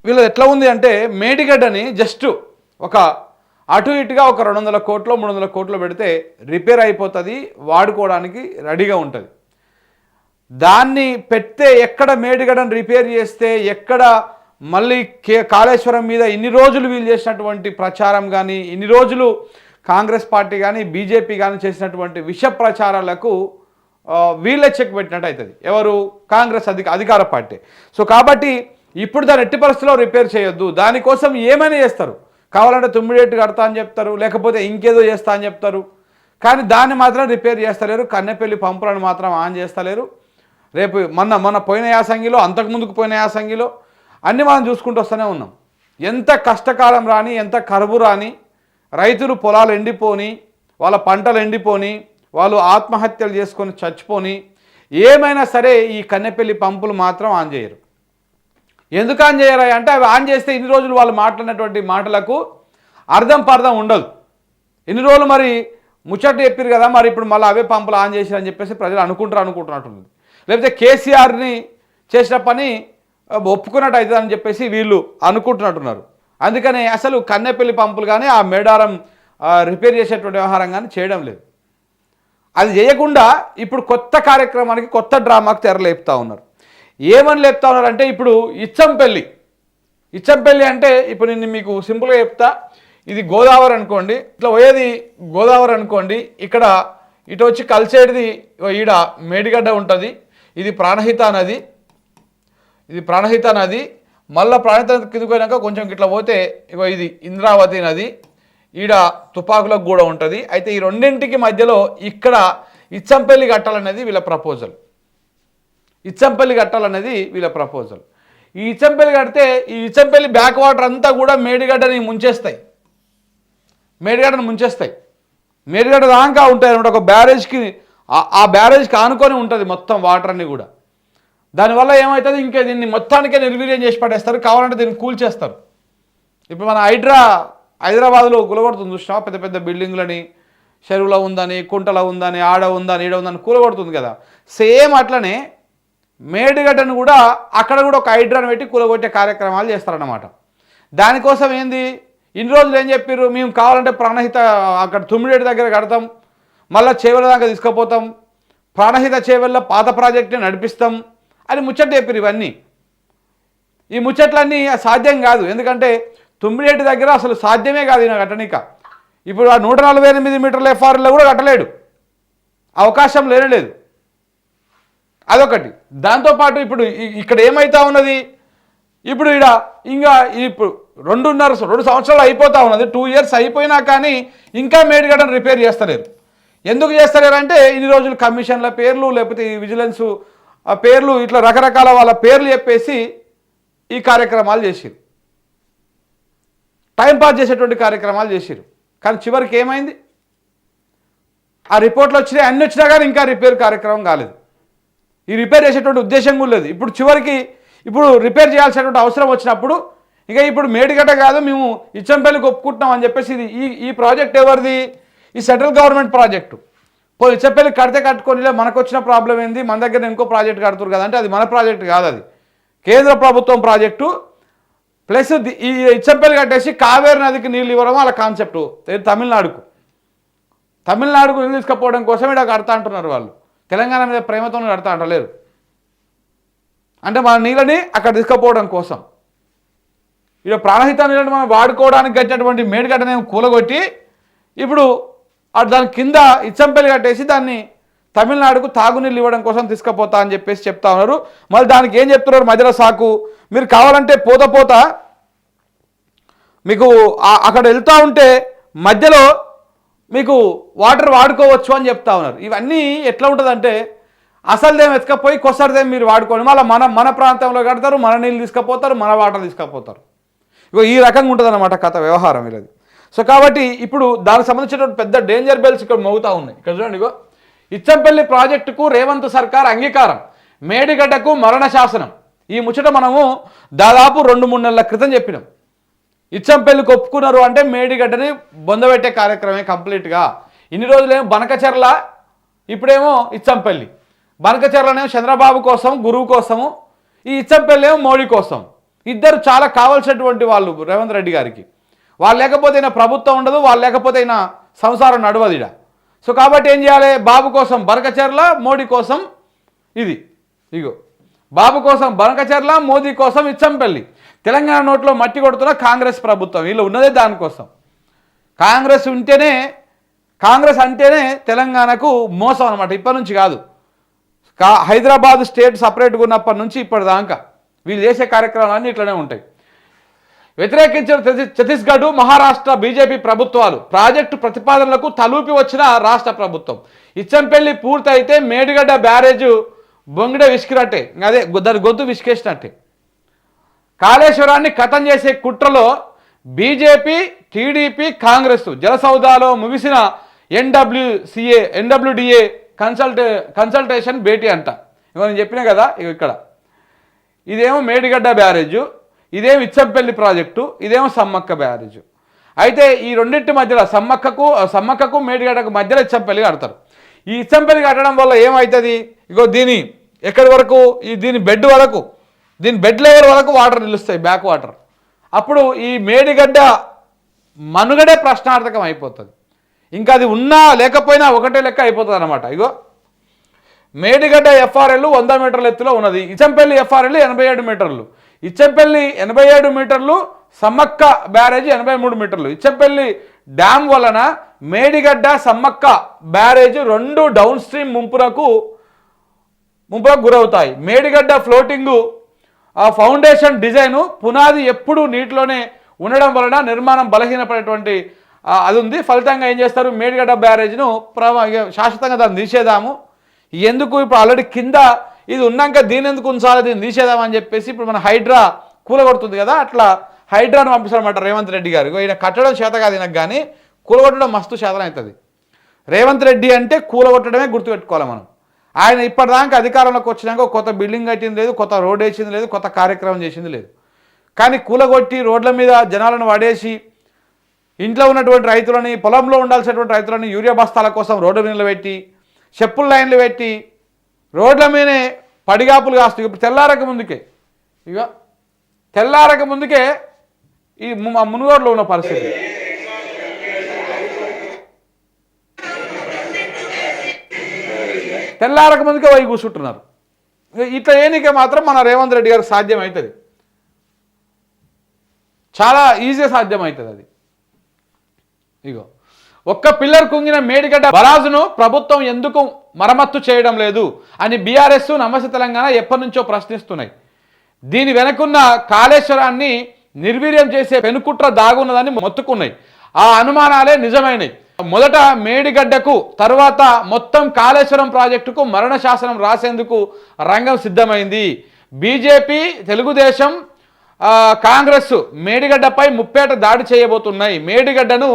వీళ్ళది ఎట్లా ఉంది అంటే మేడిగడ్డని జస్ట్ ఒక అటు ఇటుగా ఒక 200 కోట్లు 300 కోట్లు పెడితే రిపేర్ అయిపోతుంది, వాడుకోవడానికి రెడీగా ఉంటుంది. దాన్ని పెడితే ఎక్కడ మేడిగడ్డను రిపేర్ చేస్తే ఎక్కడ మళ్ళీ కాళేశ్వరం మీద ఇన్ని రోజులు వీళ్ళు చేసినటువంటి ప్రచారం కానీ, ఇన్ని రోజులు కాంగ్రెస్ పార్టీ కానీ బీజేపీ కానీ చేసినటువంటి విష ప్రచారాలకు వీళ్ళే చెక్ పెట్టినట్టు అవుతుంది. ఎవరు? కాంగ్రెస్ అధికార పార్టీ. సో కాబట్టి ఇప్పుడు దాన్ని ఎట్టి పరిస్థితిలో రిపేర్ చేయొద్దు. దానికోసం ఏమైనా చేస్తారు, కావాలంటే 9 ఏళ్ళు కడతా అని చెప్తారు, లేకపోతే ఇంకేదో చేస్తా అని చెప్తారు. కానీ దాన్ని మాత్రం రిపేర్ చేస్తలేరు. కన్నెపల్లి పంపులను మాత్రం ఆన్ చేస్తలేరు. రేపు మొన్న పోయిన యాసంగిలో, అంతకుముందుకు పోయిన యాసంగిలో అన్నీ మనం చూసుకుంటూ వస్తూనే ఉన్నాం. ఎంత కష్టకాలం రాని, ఎంత కరువు రాని, రైతులు పొలాలు ఎండిపోని, వాళ్ళ పంటలు ఎండిపోని, వాళ్ళు ఆత్మహత్యలు చేసుకొని చచ్చిపోని, ఏమైనా సరే ఈ కన్నెపల్లి పంపులు మాత్రం ఆన్ చేయరు. ఎందుకు ఆన్ చేయరా అంటే అవి ఆన్ చేస్తే ఇన్ని రోజులు వాళ్ళు మాట్లాడినటువంటి మాటలకు అర్థం పర్థం ఉండదు. ఇన్ని రోజులు మరి ముచ్చట చెప్పారు కదా, మరి ఇప్పుడు మళ్ళీ అవే పంపులు ఆన్ చేశారని చెప్పేసి ప్రజలు అనుకుంటున్నట్టుంది. లేకపోతే కేసీఆర్ని చేసిన పని ఒప్పుకున్నట్టు అవుతుందని చెప్పేసి వీళ్ళు అనుకుంటున్నట్టున్నారు. అందుకని అసలు కన్నెపల్లి పంపులు కానీ ఆ మేడారం రిపేర్ చేసేటువంటి వ్యవహారం కానీ చేయడం లేదు. అది చేయకుండా ఇప్పుడు కొత్త కార్యక్రమానికి, కొత్త డ్రామాకు తెరలేపుతా ఉన్నారు. ఏమని లేపుతా ఉన్నారంటే ఇప్పుడు ఇచ్చంపల్లి అంటే ఇప్పుడు నేను మీకు సింపుల్గా చెప్తా. ఇది గోదావరి అనుకోండి, ఇట్లా పోయేది గోదావరి అనుకోండి, ఇక్కడ ఇటు వచ్చి కలిసేటిది ఈడ మేడిగడ్డ ఉంటుంది. ఇది ప్రాణహిత నది, మళ్ళీ ప్రాణహిత కిందకి పోయినాక కొంచెం ఇట్లా పోతే ఇది ఇంద్రావతి నది, ఈడ తుపాకులకు కూడా ఉంటుంది. అయితే ఈ రెండింటికి మధ్యలో ఇక్కడ ఇచ్చంపల్లి కట్టాలనేది వీళ్ళ ప్రపోజల్. ఈ ఇచ్చంపల్లి కడితే ఈ ఇచ్చంపల్లి బ్యాక్ వాటర్ అంతా కూడా మేడిగడ్డని ముంచేస్తాయి. మేడిగడ్డ దాకా ఉంటాయి అనమాట. ఒక బ్యారేజ్కి, ఆ బ్యారేజ్కి ఆనుకొని ఉంటుంది మొత్తం వాటర్ అన్నీ కూడా. దానివల్ల ఏమవుతుంది, ఇంకా దీన్ని మొత్తానికే నిర్వీర్యం చేసి పడేస్తారు. కావాలంటే దీన్ని కూల్చేస్తారు. ఇప్పుడు మన హైదరాబాద్లో కూలగొడుతుంది చూసినా, పెద్ద పెద్ద బిల్డింగ్లని, చెరువులో ఉందని, కుంటలో ఉందని, ఆడ ఉందని, ఈడ ఉందని కూలగొడుతుంది కదా. సేమ్ అట్లనే మేడిగడ్డను కూడా అక్కడ కూడా ఒక హైడ్రాను పెట్టి కూలగొట్టే కార్యక్రమాలు చేస్తారన్నమాట. దానికోసం ఏంది, ఇన్ని రోజులు ఏం చెప్పారు, మేము కావాలంటే ప్రాణహిత అక్కడ 9 ఏడు దగ్గర కడతాం, మళ్ళీ చేవెళ్ళ దాకా తీసుకుపోతాం, ప్రాణహిత చేవెళ్ళ పాత ప్రాజెక్టుని నడిపిస్తాం అని ముచ్చట చెప్పారు. ఈ ముచ్చట్లన్నీ సాధ్యం కాదు. ఎందుకంటే 9 ఏడు దగ్గర అసలు సాధ్యమే కాదు ఈయన కట్టనిక. ఇప్పుడు ఆ 148 మీటర్ల ఎఫ్ఆర్ఎల్లో కూడా కట్టలేడు, అవకాశం లేనేలేదు. అదొకటి. దాంతోపాటు ఇప్పుడు ఇక్కడ ఏమవుతా ఉన్నది, ఇప్పుడు ఇక్కడ ఇంకా ఇప్పుడు 2 సంవత్సరాలు అయిపోతూ ఉన్నది, 2 ఇయర్స్ అయిపోయినా కానీ ఇంకా మేడిగడ్డను రిపేర్ చేస్తలేరు. ఎందుకు చేస్తలేరు అంటే ఇన్ని రోజులు కమిషన్ల పేర్లు, లేకపోతే విజిలెన్స్ పేర్లు, ఇట్లా రకరకాల వాళ్ళ పేర్లు చెప్పేసి ఈ కార్యక్రమాలు చేసిరు, టైంపాస్ చేసేటువంటి కార్యక్రమాలు చేసిరు. కానీ చివరికి ఏమైంది, ఆ రిపోర్ట్లు వచ్చినాయి, అన్నీ వచ్చినా కానీ ఇంకా రిపేర్ కార్యక్రమం కాలేదు. ఈ రిపేర్ చేసేటువంటి ఉద్దేశం కూడా లేదు. ఇప్పుడు చివరికి రిపేర్ చేయాల్సినటువంటి అవసరం వచ్చినప్పుడు ఇక ఇప్పుడు మేడిగడ్డ కాదు, మేము ఇచ్చంపల్లికి ఒప్పుకుంటున్నాం అని చెప్పేసి ఈ ప్రాజెక్ట్ ఎవరిది, ఈ సెంట్రల్ గవర్నమెంట్ ప్రాజెక్టు. ఇచ్చంపల్లి కడితే కట్టుకొని మనకు వచ్చిన ప్రాబ్లం ఏంది, మన దగ్గర ఇంకో ప్రాజెక్ట్ కడుతున్నారు కదా అంటే అది మన ప్రాజెక్ట్ కాదు, అది కేంద్ర ప్రభుత్వం ప్రాజెక్టు. ప్లస్ ఈ ఇచ్చంపల్లి కట్టేసి కావేరి నదికి నీళ్ళు ఇవ్వడం వాళ్ళ కాన్సెప్టు. తమిళనాడుకు నీళ్ళు తీసుకుపోవడం కోసం ఇక్కడ కడతా అంటున్నారు వాళ్ళు. తెలంగాణ మీద ప్రేమతో కడతా అంటలేరు, అంటే మన నీళ్ళని అక్కడ తీసుకుపోవడం కోసం. ఇక్కడ ప్రాణహిత నీళ్ళని మనం వాడుకోవడానికి కట్టినటువంటి మేడిగడ్డని కూలగొట్టి ఇప్పుడు దాని కింద ఇచ్చంపల్లి కట్టేసి దాన్ని తమిళనాడుకు తాగునీళ్ళు ఇవ్వడం కోసం తీసుకుపోతా అని చెప్పేసి చెప్తా ఉన్నారు. మళ్ళీ దానికి ఏం చెప్తున్నారు మధ్యలో సాకు, మీరు కావాలంటే పోతా మీకు అక్కడ వెళ్తూ ఉంటే మధ్యలో మీకు వాటర్ వాడుకోవచ్చు అని చెప్తా ఉన్నారు. ఇవన్నీ ఎట్లా ఉంటుందంటే అసలుదేం ఎత్తుకపోయి కొసరిదేం మీరు వాడుకోండి, మళ్ళీ మన ప్రాంతంలో కడతారు, మన నీళ్ళు తీసుకుపోతారు, మన వాటర్ తీసుకుపోతారు. ఈ రకంగా ఉంటుంది అన్నమాట కథ వ్యవహారం వీళ్ళది. సో కాబట్టి ఇప్పుడు దానికి సంబంధించినటువంటి పెద్ద డేంజర్ బెల్స్ ఇక్కడ మోగుతూ ఉన్నాయి. ఇక్కడ చూడండి, ఇచ్చంపల్లి ప్రాజెక్టుకు రేవంత్ సర్కార్ అంగీకారం, మేడిగడ్డకు మరణ శాసనం. ఈ ముచ్చట మనము దాదాపు 2-3 నెలల క్రితం చెప్పినాం. ఇచ్చంపల్లికి ఒప్పుకున్నారు అంటే మేడిగడ్డని బొందబెట్టే కార్యక్రమే కంప్లీట్గా. ఇన్ని రోజులేమో బనకచెర్ల, ఇప్పుడేమో ఇచ్చంపల్లి. బనకచెర్లనేమో చంద్రబాబు కోసం, గురువు కోసము, ఈ ఇచ్చంపల్లి ఏమో మోడీ కోసం. ఇద్దరు చాలా కావాల్సినటువంటి వాళ్ళు రేవంత్ రెడ్డి గారికి. వాళ్ళు లేకపోతే అయినా ప్రభుత్వం ఉండదు, వాళ్ళు లేకపోతే అయినా సంసారం నడవదిడ. సో కాబట్టి ఏం చేయాలి, బాబు కోసం బనకచెర్ల, మోడీ కోసం ఇది. ఇగో బాబు కోసం బనకచెర్ల, మోదీ కోసం ఇచ్చంపల్లి. తెలంగాణ నోట్లో మట్టి కొడుతున్న కాంగ్రెస్ ప్రభుత్వం, వీళ్ళు ఉన్నదే దానికోసం. కాంగ్రెస్ అంటేనే తెలంగాణకు మోసం అనమాట. ఇప్పటి నుంచి కాదు, హైదరాబాద్ స్టేట్ సపరేట్గా ఉన్నప్పటి నుంచి ఇప్పటిదాకా వీళ్ళు చేసే కార్యక్రమాలన్నీ ఇట్లనే ఉంటాయి. వ్యతిరేకించిన ఛత్తీస్గఢ్, మహారాష్ట్ర బీజేపీ ప్రభుత్వాలు ప్రాజెక్టు ప్రతిపాదనలకు తలూపి వచ్చిన రాష్ట్ర ప్రభుత్వం. ఇచ్చంపల్లి పూర్తయితే మేడిగడ్డ బ్యారేజ్ బొంగిడ విసికినట్టే, అదే దాని గొంతు విసికేసినట్టే. కాళేశ్వరాన్ని ఖతం చేసే కుట్రలో బీజేపీ, టీడీపీ, కాంగ్రెస్. జలసౌదాలో ముగిసిన ఎన్డబ్ల్యూడిఏ కన్సల్టేషన్ భేటీ అంట. ఇవన్నీ నేను చెప్పినా కదా. ఇక్కడ ఇదేమో మేడిగడ్డ బ్యారేజు, ఇదేమో ఇచ్చంపల్లి ప్రాజెక్టు, ఇదేమో సమ్మక్క బ్యారేజు. అయితే ఈ రెండింటి మధ్యలో సమ్మక్కకు మేడిగడ్డకు మధ్యలో ఇచ్చంపల్లి కడతారు. ఈ ఇచ్చంపల్లి కట్టడం వల్ల ఏమవుతుంది, ఇగో దీని ఎక్కడి వరకు, దీని బెడ్ వరకు, దీని బెడ్ లెవెల్ వరకు వాటర్ నిలుస్తాయి, బ్యాక్ వాటర్. అప్పుడు ఈ మేడిగడ్డ మనుగడే ప్రశ్నార్థకం అయిపోతుంది. ఇంకా అది ఉన్నా లేకపోయినా ఒకటే లెక్క అయిపోతుంది అన్నమాట. ఇగో మేడిగడ్డ ఎఫ్ఆర్ఎల్ 100 మీటర్ల ఎత్తులో ఉన్నది, ఇచ్చంపల్లి ఎఫ్ఆర్ఎల్ 87 మీటర్లు. ఇచ్చంపల్లి 87 మీటర్లు, సమ్మక్క బ్యారేజ్ 83 మీటర్లు. ఇచ్చంపల్లి డ్యామ్ వలన మేడిగడ్డ, సమ్మక్క బ్యారేజ్ రెండు డౌన్ స్ట్రీమ్ ముంపులకు గురవుతాయి. మేడిగడ్డ ఫ్లోటింగు ఫౌండేషన్ డిజైను పునాది ఎప్పుడు నీటిలోనే ఉండడం వలన నిర్మాణం బలహీనపడేటువంటి అది ఉంది. ఫలితంగా ఏం చేస్తారు, మేడిగడ్డ బ్యారేజ్ను శాశ్వతంగా దాన్ని తీసేదాము. ఎందుకు ఇప్పుడు ఆల్రెడీ కింద ఇది ఉన్నాక దీని ఎందుకు ఉంచాలి, దీన్ని తీసేదామని చెప్పేసి ఇప్పుడు మన హైడ్రా కూలగొడుతుంది కదా, అట్లా హైడ్రాను పంపిస్తారన్నమాట రేవంత్ రెడ్డి గారు. ఈయన కట్టడం చేత కాదు ఈయనకు, కానీ కూలగొట్టడం మస్తు శాతం అవుతుంది. రేవంత్ రెడ్డి అంటే కూలగొట్టడమే గుర్తుపెట్టుకోవాలి మనం. ఆయన ఇప్పటిదాకా అధికారంలోకి వచ్చినాక కొత్త బిల్డింగ్ కట్టింది లేదు, కొత్త రోడ్ వేసింది లేదు, కొత్త కార్యక్రమం చేసింది లేదు. కానీ కూలగొట్టి రోడ్ల మీద జనాలను పడేసి, ఇంట్లో ఉన్నటువంటి రైతులని, పొలంలో ఉండాల్సినటువంటి రైతులని యూరియా బస్తాల కోసం రోడ్డు మీద పెట్టి, చెప్పుల లైన్లు పెట్టి, రోడ్ల మీదనే పడిగాపులు కాస్తూ ఇప్పుడు తెల్లారక ముందుకే ఈ మునుగోడులో ఉన్న పరిస్థితి. తెల్లారక ముందుకే పోయి కూర్చుంటున్నారు. ఇట్లా ఏనికే మాత్రం మన రేవంత్ రెడ్డి గారికి సాధ్యం అవుతుంది, చాలా ఈజీగా సాధ్యం అవుతుంది అది. ఇగో ఒక్క పిల్లర్ కుంగిన మేడిగడ్డ బరాజును ప్రభుత్వం ఎందుకు మరమ్మత్తు చేయడం లేదు అని బీఆర్ఎస్, నమస్తే తెలంగాణ ఎప్పటి నుంచో ప్రశ్నిస్తున్నాయి. దీని వెనకున్న కాళేశ్వరాన్ని నిర్వీర్యం చేసే పెనుకుట్ర దాగున్నదని మొత్తుకున్నాయి. ఆ అనుమానాలే నిజమైనవి. మొదట మేడిగడ్డకు, తర్వాత మొత్తం కాళేశ్వరం ప్రాజెక్టుకు మరణ శాసనం రాసేందుకు రంగం సిద్ధమైంది. బీజేపీ, తెలుగుదేశం, కాంగ్రెస్ మేడిగడ్డపై ముప్పేట దాడి చేయబోతున్నాయి. మేడిగడ్డను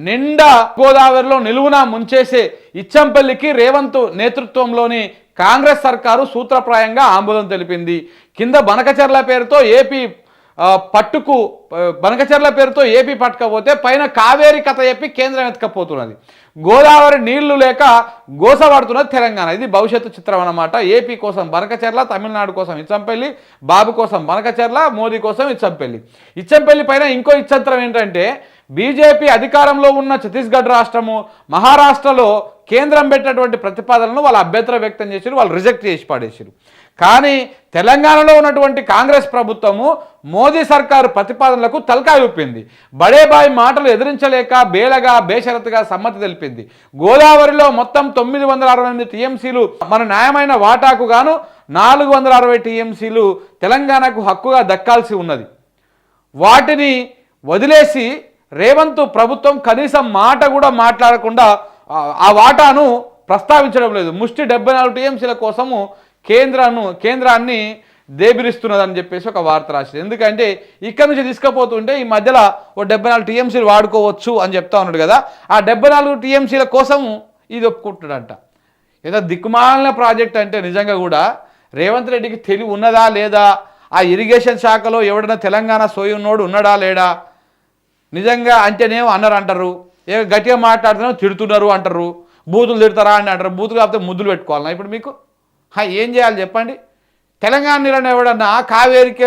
నిండా గోదావరిలో నిలువునా ముంచేసే ఇచ్చంపల్లికి రేవంత్ నేతృత్వంలోని కాంగ్రెస్ సర్కారు సూత్రప్రాయంగా ఆందోళన తెలిపింది. కింద బనకచెర్ల పేరుతో ఏపీ పట్టుకపోతే పైన కావేరీ కథ చెప్పి కేంద్రం ఎత్తుకపోతున్నది. గోదావరి నీళ్లు లేక గోసపడుతున్నది తెలంగాణ. ఇది భవిష్యత్తు చిత్రం అన్నమాట. ఏపీ కోసం బనకచెర్ల, తమిళనాడు కోసం ఇచ్చంపల్లి, బాబు కోసం బనకచెర్ల, మోదీ కోసం ఇచ్చంపల్లి. ఇచ్చంపల్లి పైన ఇంకో ఇచ్చంతరం ఏంటంటే, బీజేపీ అధికారంలో ఉన్న ఛత్తీస్గఢ్ రాష్ట్రము, మహారాష్ట్రలో కేంద్రం పెట్టినటువంటి ప్రతిపాదనలను వాళ్ళు అభ్యంతరం వ్యక్తం చేశారు, వాళ్ళు రిజెక్ట్ చేసి పడేసారు. కానీ తెలంగాణలో ఉన్నటువంటి కాంగ్రెస్ ప్రభుత్వము మోదీ సర్కారు ప్రతిపాదనలకు తలకాయ ఊపింది. బడేబాయి మాటలు ఎదిరించలేక బేలగా బేషరతుగా సమ్మతి తెలిపింది. గోదావరిలో మొత్తం 968 టీఎంసీలు మన న్యాయమైన వాటాకు గాను 460 టీఎంసీలు తెలంగాణకు హక్కుగా దక్కాల్సి ఉన్నది. వాటిని వదిలేసి రేవంత్ ప్రభుత్వం కనీసం మాట కూడా మాట్లాడకుండా ఆ వాటాను ప్రస్తావించడం లేదు. ముష్టి 74 టీఎంసీల కోసము కేంద్రాన్ని దేబిరిస్తున్నదని చెప్పేసి ఒక వార్త రాసింది. ఎందుకంటే ఇక్కడ నుంచి తీసుకుపోతుంటే ఈ మధ్యలో 74 టీఎంసీలు వాడుకోవచ్చు అని చెప్తా ఉన్నాడు కదా, ఆ 74 టీఎంసీల కోసం ఇది ఒప్పుకుంటున్నాడంట. ఏదో దిక్కుమాలిన ప్రాజెక్ట్ అంటే నిజంగా కూడా రేవంత్ రెడ్డికి తెలివి ఉన్నదా లేదా, ఆ ఇరిగేషన్ శాఖలో ఎవడైనా తెలంగాణ సోయి ఉన్నోడు ఉన్నాడా లేడా, నిజంగా అంటేనేమో అంటారు, గట్టిగా మాట్లాడుతున్నామో తిడుతున్నారు అంటారు, బూతులు తిడతారా అని అంటారు. బూతులు కాకపోతే ముద్దులు పెట్టుకోవాలన్నా ఇప్పుడు మీకు ఏం చేయాలి చెప్పండి. తెలంగాణ నీళ్ళని ఎవడన్నా కావేరికి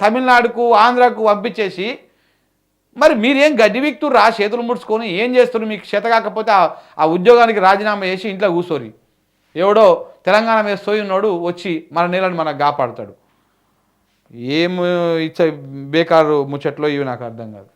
తమిళనాడుకు ఆంధ్రాకు పంపించేసి మరి మీరేం గడ్డి వీక్తుర్రా చేతులు ముడుచుకొని ఏం చేస్తున్నారు? మీకు చేత కాకపోతే ఆ ఉద్యోగానికి రాజీనామా చేసి ఇంట్లో కూర్చోరి. ఎవడో తెలంగాణ మీద సోయి ఉన్నాడు వచ్చి మన నీళ్ళని మనకు కాపాడుతాడు. ఏం ఇచ్చే బేకారు ముచ్చట్లో ఇవి నాకు అర్థం కాదు.